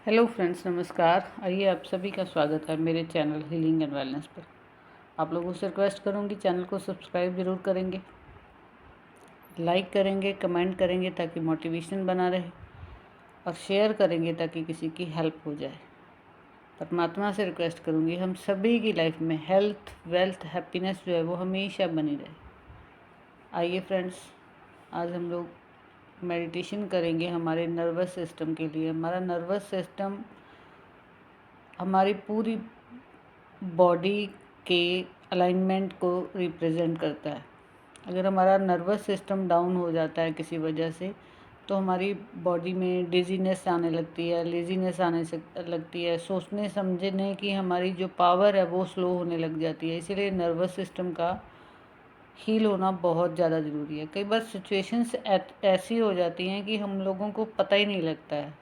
Hello friends, नमस्कार। आइए आप सभी का स्वागत है मेरे चैनल हीलिंग एंड वेलनेस पर। आप लोगों से रिक्वेस्ट करूंगी, चैनल को सब्सक्राइब ज़रूर करेंगे, लाइक करेंगे, कमेंट करेंगे ताकि मोटिवेशन बना रहे, और शेयर करेंगे ताकि किसी की हेल्प हो जाए। परमात्मा से रिक्वेस्ट करूंगी हम सभी की लाइफ में हेल्थ, वेल्थ, हैप्पीनेस जो है वो हमेशा बनी रहे। आइए फ्रेंड्स, आज हम लोग मेडिटेशन करेंगे हमारे नर्वस सिस्टम के लिए। हमारा नर्वस सिस्टम हमारी पूरी बॉडी के अलाइनमेंट को रिप्रेजेंट करता है। अगर हमारा नर्वस सिस्टम डाउन हो जाता है किसी वजह से, तो हमारी बॉडी में डिजीनेस आने लगती है, लेजीनेस आने से लगती है, सोचने समझने की हमारी जो पावर है वो स्लो होने लग जाती है। इसीलिए नर्वस सिस्टम का हील होना बहुत ज़्यादा ज़रूरी है। कई बार सिचुएशंस ऐसी हो जाती हैं कि हम लोगों को पता ही नहीं लगता है।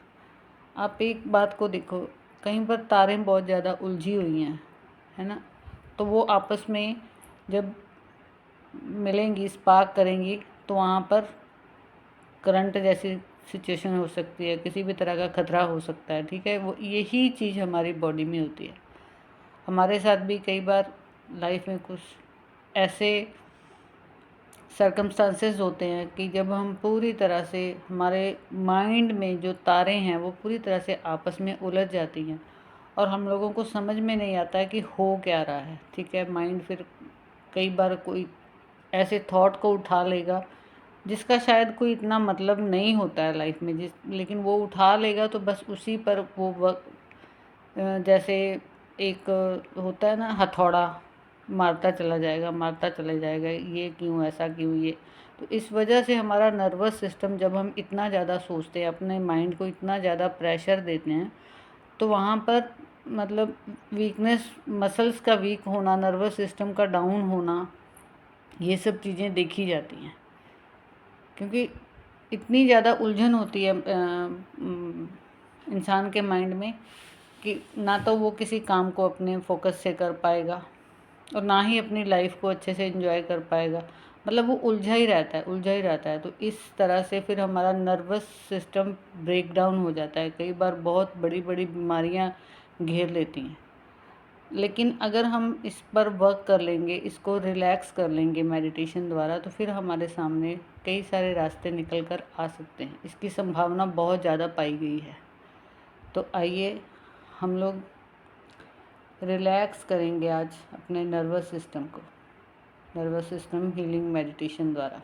आप एक बात को देखो, कहीं पर तारें बहुत ज़्यादा उलझी हुई हैं, है ना, तो वो आपस में जब मिलेंगी, स्पार्क करेंगी, तो वहाँ पर करंट जैसी सिचुएशन हो सकती है, किसी भी तरह का खतरा हो सकता है। ठीक है, वो यही चीज़ हमारी बॉडी में होती है। हमारे साथ भी कई बार लाइफ में कुछ ऐसे सर्कमस्टांसेस होते हैं कि जब हम पूरी तरह से, हमारे माइंड में जो तारें हैं वो पूरी तरह से आपस में उलझ जाती हैं और हम लोगों को समझ में नहीं आता है कि हो क्या रहा है। ठीक है, माइंड फिर कई बार कोई ऐसे थॉट को उठा लेगा जिसका शायद कोई इतना मतलब नहीं होता है लाइफ में, लेकिन वो उठा लेगा तो बस उसी पर वो वक्त जैसे एक होता है ना, हथौड़ा मारता चला जाएगा, मारता चला जाएगा, ये क्यों, ऐसा क्यों, ये। तो इस वजह से हमारा नर्वस सिस्टम, जब हम इतना ज़्यादा सोचते हैं, अपने माइंड को इतना ज़्यादा प्रेशर देते हैं, तो वहाँ पर मतलब वीकनेस, मसल्स का वीक होना, नर्वस सिस्टम का डाउन होना, ये सब चीज़ें देखी जाती हैं। क्योंकि इतनी ज़्यादा उलझन होती है इंसान के माइंड में कि ना तो वो किसी काम को अपने फोकस से कर पाएगा और ना ही अपनी लाइफ को अच्छे से एंजॉय कर पाएगा। मतलब वो उलझा ही रहता है, उलझा ही रहता है। तो इस तरह से फिर हमारा नर्वस सिस्टम ब्रेक डाउन हो जाता है। कई बार बहुत बड़ी बड़ी बीमारियां घेर लेती हैं। लेकिन अगर हम इस पर वर्क कर लेंगे, इसको रिलैक्स कर लेंगे मेडिटेशन द्वारा, तो फिर हमारे सामने कई सारे रास्ते निकल कर आ सकते हैं। इसकी संभावना बहुत ज़्यादा पाई गई है। तो आइए हम लोग रिलैक्स करेंगे आज अपने नर्वस सिस्टम को, नर्वस सिस्टम हीलिंग मेडिटेशन द्वारा।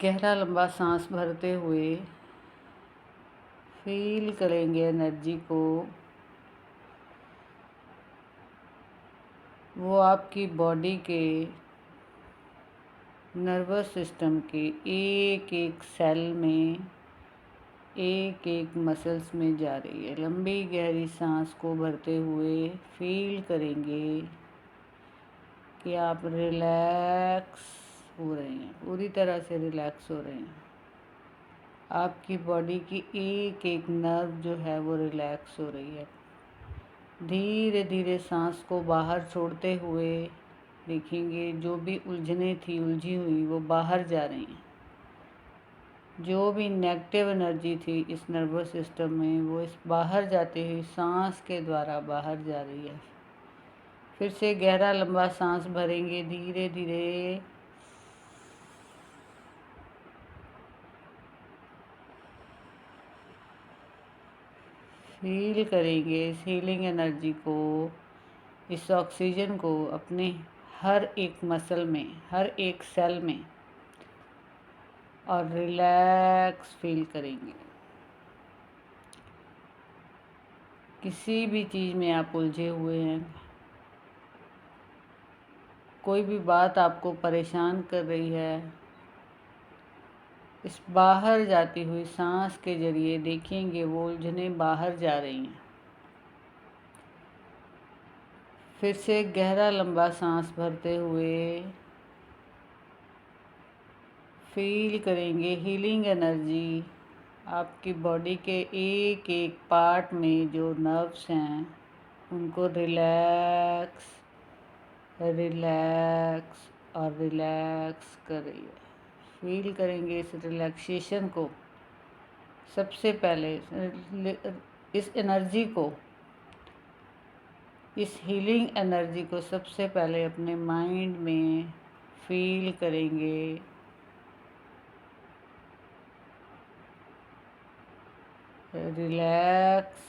गहरा लंबा सांस भरते हुए फील करेंगे एनर्जी को। वो आपकी बॉडी के, नर्वस सिस्टम के एक एक सेल में, एक एक मसल्स में जा रही है। लंबी गहरी सांस को भरते हुए फील करेंगे कि आप रिलैक्स हो रहे हैं, पूरी तरह से रिलैक्स हो रहे हैं। आपकी बॉडी की एक एक नर्व जो है वो रिलैक्स हो रही है। धीरे धीरे सांस को बाहर छोड़ते हुए देखेंगे जो भी उलझने थी, उलझी हुई, वो बाहर जा रही हैं। जो भी नेगेटिव एनर्जी थी इस नर्वस सिस्टम में, वो इस बाहर जाती हुई सांस के द्वारा बाहर जा रही है। फिर से गहरा लंबा सांस भरेंगे धीरे धीरे। फील करेंगे इस हीलिंग एनर्जी को, इस ऑक्सीजन को अपने हर एक मसल में, हर एक सेल में, और रिलैक्स फील करेंगे। किसी भी चीज़ में आप उलझे हुए हैं, कोई भी बात आपको परेशान कर रही है, इस बाहर जाती हुई सांस के जरिए देखेंगे वो उलझने बाहर जा रही हैं। फिर से गहरा लंबा सांस भरते हुए फील करेंगे हीलिंग एनर्जी आपकी बॉडी के एक एक पार्ट में, जो नर्व्स हैं उनको रिलैक्स, रिलैक्स और रिलैक्स कर रही है। फील करेंगे इस रिलैक्सेशन को। सबसे पहले इस एनर्जी को, इस हीलिंग एनर्जी को सबसे पहले अपने माइंड में फील करेंगे। रिलैक्स,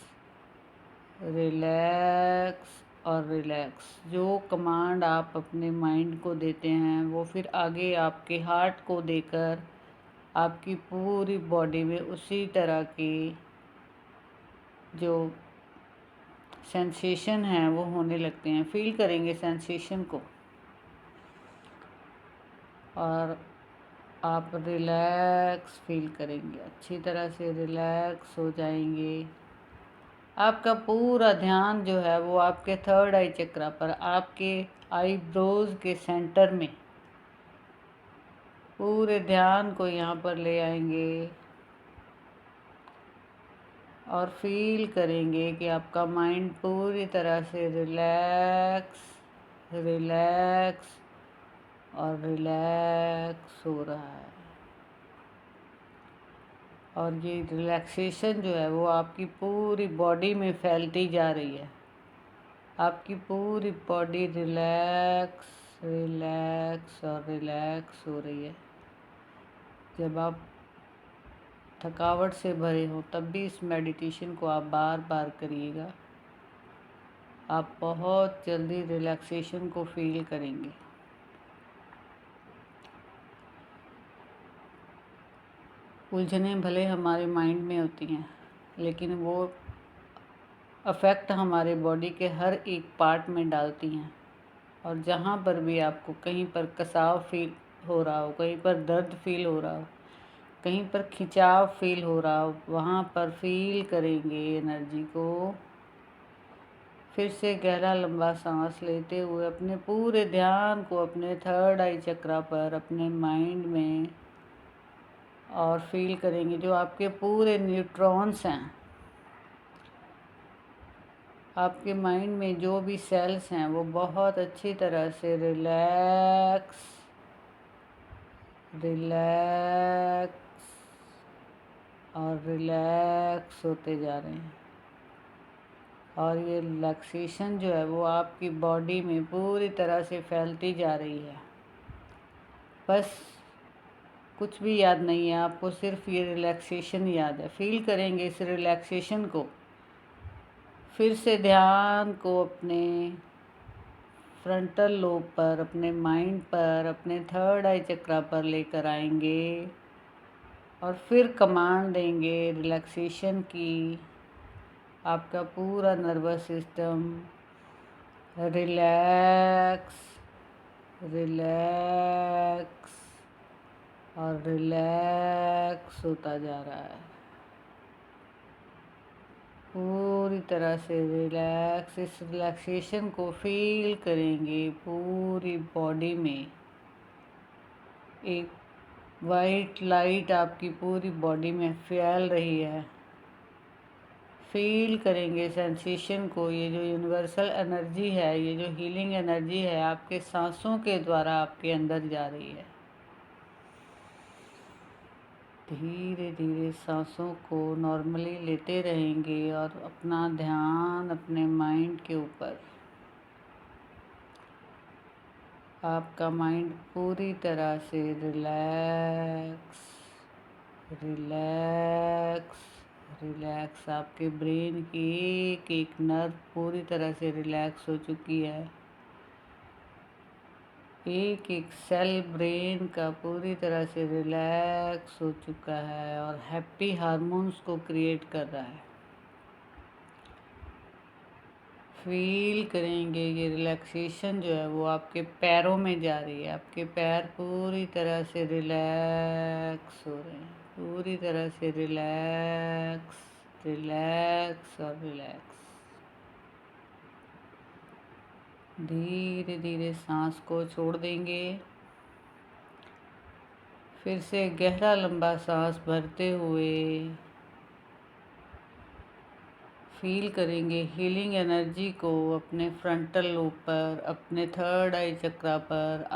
रिलैक्स और रिलैक्स। जो कमांड आप अपने माइंड को देते हैं वो फिर आगे आपके हार्ट को देकर आपकी पूरी बॉडी में उसी तरह की जो सेंसेशन है वो होने लगते हैं। फील करेंगे सेंसेशन को और आप रिलैक्स फील करेंगे, अच्छी तरह से रिलैक्स हो जाएंगे। आपका पूरा ध्यान जो है वो आपके थर्ड आई चक्रा पर, आपके आईब्रोज के सेंटर में पूरे ध्यान को यहाँ पर ले आएंगे और फील करेंगे कि आपका माइंड पूरी तरह से रिलैक्स, रिलैक्स और रिलैक्स हो रहा है। और ये रिलैक्सेशन जो है वो आपकी पूरी बॉडी में फैलती जा रही है। आपकी पूरी बॉडी रिलैक्स, रिलैक्स और रिलैक्स हो रही है। जब आप थकावट से भरे हो तब भी इस मेडिटेशन को आप बार बार करिएगा। आप बहुत जल्दी रिलैक्सेशन को फील करेंगे। उलझनें भले हमारे माइंड में होती हैं, लेकिन वो अफेक्ट हमारे बॉडी के हर एक पार्ट में डालती हैं। और जहाँ पर भी आपको कहीं पर कसाव फील हो रहा हो, कहीं पर दर्द फील हो रहा हो, कहीं पर खिंचाव फील हो रहा हो, वहाँ पर फील करेंगे एनर्जी को। फिर से गहरा लंबा सांस लेते हुए अपने पूरे ध्यान को अपने थर्ड आई चक्रा पर, अपने माइंड में, और फील करेंगे जो आपके पूरे न्यूट्रॉन्स हैं, आपके माइंड में जो भी सेल्स हैं वो बहुत अच्छी तरह से रिलैक्स, रिलैक्स और रिलैक्स होते जा रहे हैं। और ये रिलैक्सेशन जो है वो आपकी बॉडी में पूरी तरह से फैलती जा रही है। बस कुछ भी याद नहीं है आपको, सिर्फ ये रिलैक्सेशन याद है। फील करेंगे इस रिलैक्सेशन को। फिर से ध्यान को अपने फ्रंटल लोब पर, अपने माइंड पर, अपने थर्ड आई चक्रा पर लेकर आएंगे और फिर कमांड देंगे रिलैक्सेशन की। आपका पूरा नर्वस सिस्टम रिलैक्स, रिलैक्स और रिलैक्स होता जा रहा है। पूरी तरह से रिलैक्स। इस रिलैक्सेशन को फील करेंगे पूरी बॉडी में। एक वाइट लाइट आपकी पूरी बॉडी में फैल रही है। फील करेंगे सेंसेशन को। ये जो यूनिवर्सल एनर्जी है, ये जो हीलिंग एनर्जी है, आपके सांसों के द्वारा आपके अंदर जा रही है। धीरे धीरे सांसों को नॉर्मली लेते रहेंगे और अपना ध्यान अपने माइंड के ऊपर। आपका माइंड पूरी तरह से रिलैक्स, रिलैक्स, रिलैक्स। आपके ब्रेन की एक एक नर्व पूरी तरह से रिलैक्स हो चुकी है। एक एक सेल ब्रेन का पूरी तरह से रिलैक्स हो चुका है और हैप्पी हार्मोन्स को क्रिएट कर रहा है। फील करेंगे ये रिलैक्सेशन जो है वो आपके पैरों में जा रही है। आपके पैर पूरी तरह से रिलैक्स हो रहे हैं, पूरी तरह से रिलैक्स, रिलैक्स और रिलैक्स। धीरे धीरे सांस को छोड़ देंगे। फिर से गहरा लंबा सांस भरते हुए फील करेंगे हीलिंग एनर्जी को अपने फ्रंटल लोब पर, अपने थर्ड आई चक्रा पर,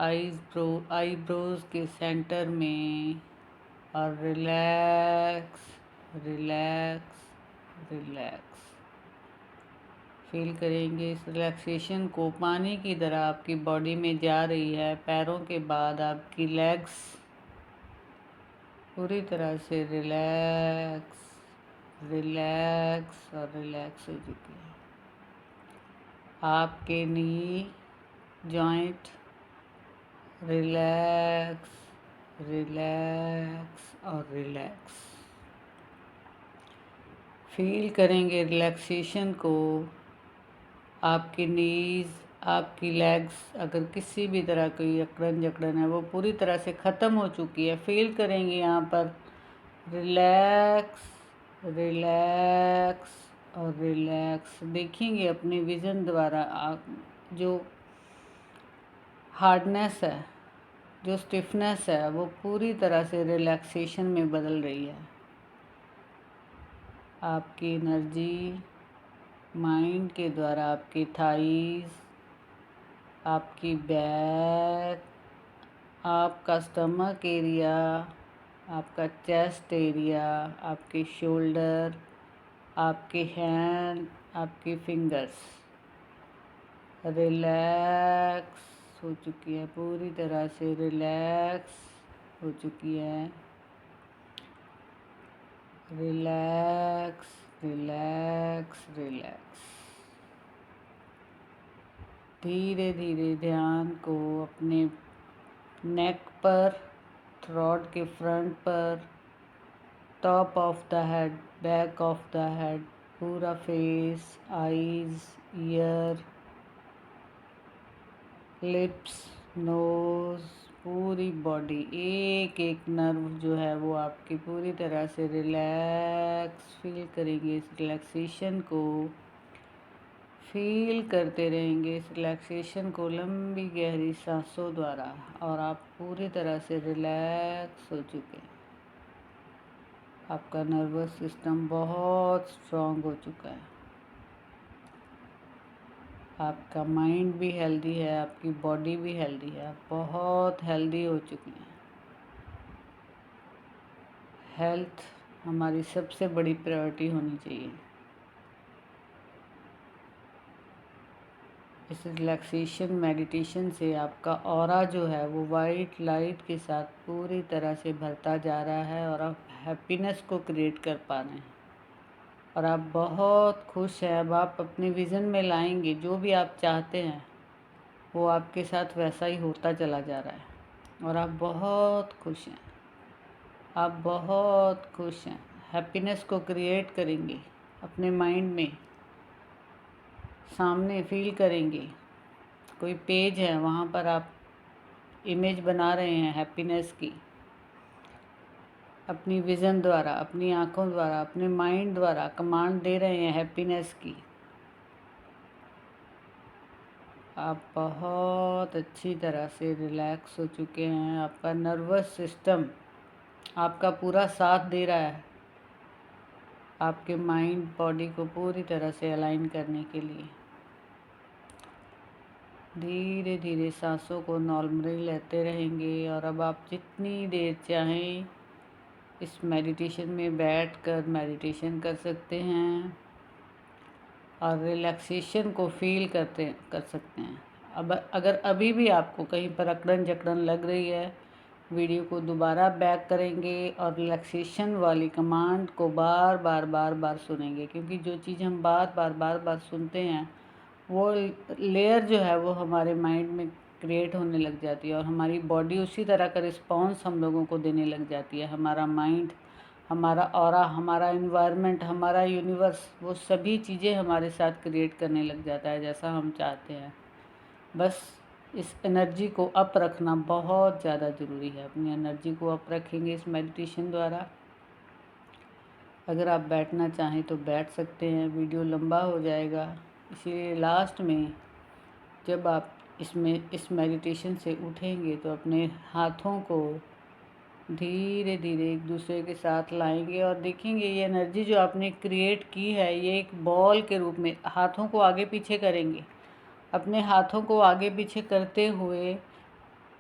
आईब्रोज के सेंटर में। और रिलैक्स, रिलैक्स, रिलैक्स। फील करेंगे इस रिलैक्सेशन को पानी की तरह आपकी बॉडी में जा रही है। पैरों के बाद आपकी लेग्स पूरी तरह से रिलैक्स, रिलैक्स और रिलैक्स हो चुकी है। आपके नी जॉइंट रिलैक्स, रिलैक्स और रिलैक्स। फील करेंगे रिलैक्सेशन को। आपकी नीज़, आपकी लेग्स, अगर किसी भी तरह की अकड़न जकड़न है वो पूरी तरह से ख़त्म हो चुकी है। फील करेंगे यहाँ पर रिलैक्स, रिलैक्स और रिलैक्स। देखेंगे अपने विज़न द्वारा जो हार्डनेस है, जो स्टिफनेस है, वो पूरी तरह से रिलैक्सेशन में बदल रही है। आपकी एनर्जी माइंड के द्वारा आपकी थाईज, आपकी बैक, आपका स्टमक एरिया, आपका चेस्ट एरिया, आपके शोल्डर, आपके हैंड, आपकी फिंगर्स रिलैक्स हो चुकी है, पूरी तरह से रिलैक्स हो चुकी है। Relax, relax, relax. धीरे धीरे ध्यान को अपने नेक पर, थ्रोट के फ्रंट पर, top of the head, back of the head, पूरा face, eyes, ear, lips, nose, पूरी बॉडी, एक एक नर्व जो है वो आपकी पूरी तरह से रिलैक्स। फील करेंगे इस रिलैक्सेशन को, फील करते रहेंगे इस रिलैक्सेशन को लंबी गहरी सांसों द्वारा, और आप पूरी तरह से रिलैक्स हो चुके हैं। आपका नर्वस सिस्टम बहुत स्ट्रॉन्ग हो चुका है। आपका माइंड भी हेल्दी है, आपकी बॉडी भी हेल्दी है, आप बहुत हेल्दी हो चुकी हैं। हेल्थ हमारी सबसे बड़ी प्रायोरिटी होनी चाहिए। इस रिलैक्सेशन मेडिटेशन से आपका ऑरा जो है वो वाइट लाइट के साथ पूरी तरह से भरता जा रहा है, और आप हैप्पीनेस को क्रिएट कर पा रहे हैं, और आप बहुत खुश हैं। अब आप अपने विज़न में लाएंगे जो भी आप चाहते हैं वो आपके साथ वैसा ही होता चला जा रहा है, और आप बहुत खुश हैं, आप बहुत खुश हैं। हैप्पीनेस को क्रिएट करेंगे अपने माइंड में, सामने फील करेंगे कोई पेज है, वहाँ पर आप इमेज बना रहे हैं हैप्पीनेस की, अपनी विज़न द्वारा, अपनी आँखों द्वारा, अपने माइंड द्वारा कमांड दे रहे हैं हैप्पीनेस की। आप बहुत अच्छी तरह से रिलैक्स हो चुके हैं। आपका नर्वस सिस्टम आपका पूरा साथ दे रहा है आपके माइंड बॉडी को पूरी तरह से अलाइन करने के लिए। धीरे धीरे सांसों को नॉर्मली लेते रहेंगे, और अब आप जितनी देर चाहें इस मेडिटेशन में बैठकर मेडिटेशन कर सकते हैं, और रिलैक्सेशन को फील कर सकते हैं। अब अगर अभी भी आपको कहीं पर अकड़न जकड़न लग रही है, वीडियो को दोबारा बैक करेंगे और रिलैक्सेशन वाली कमांड को बार बार बार बार सुनेंगे, क्योंकि जो चीज़ हम बार बार बार बार सुनते हैं वो लेयर जो है वो हमारे माइंड में क्रिएट होने लग जाती है, और हमारी बॉडी उसी तरह का रिस्पॉन्स हम लोगों को देने लग जाती है। हमारा माइंड, हमारा ऑरा, हमारा इन्वायरमेंट, हमारा यूनिवर्स, वो सभी चीज़ें हमारे साथ क्रिएट करने लग जाता है जैसा हम चाहते हैं। बस इस एनर्जी को अप रखना बहुत ज़्यादा ज़रूरी है। अपनी एनर्जी को अप रखेंगे इस मेडिटेशन द्वारा। अगर आप बैठना चाहें तो बैठ सकते हैं, वीडियो लंबा हो जाएगा, इसलिए लास्ट में जब आप इस मेडिटेशन से उठेंगे तो अपने हाथों को धीरे धीरे एक दूसरे के साथ लाएंगे, और देखेंगे ये एनर्जी जो आपने क्रिएट की है ये एक बॉल के रूप में, हाथों को आगे पीछे करेंगे। अपने हाथों को आगे पीछे करते हुए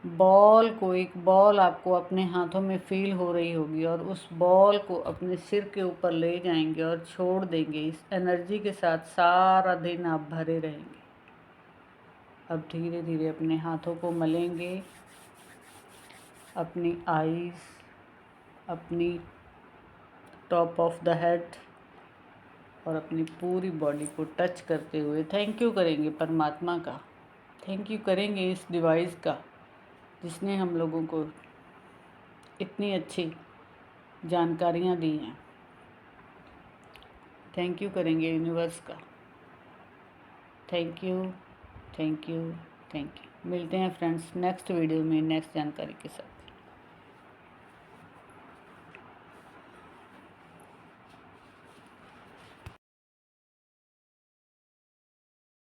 बॉल को, एक बॉल आपको अपने हाथों में फील हो रही होगी और उस बॉल को अपने सिर के ऊपर ले जाएंगे और छोड़ देंगे। इस एनर्जी के साथ सारा दिन आप भरे रहेंगे। अब धीरे धीरे अपने हाथों को मलेंगे, अपनी आईज, अपनी टॉप ऑफ द हेड और अपनी पूरी बॉडी को टच करते हुए थैंक यू करेंगे परमात्मा का, थैंक यू करेंगे इस डिवाइस का जिसने हम लोगों को इतनी अच्छी जानकारियाँ दी हैं। थैंक यू करेंगे यूनिवर्स का। Thank you, thank you, thank you. मिलते हैं फ्रेंड्स नेक्स्ट वीडियो में नेक्स्ट जानकारी के साथ।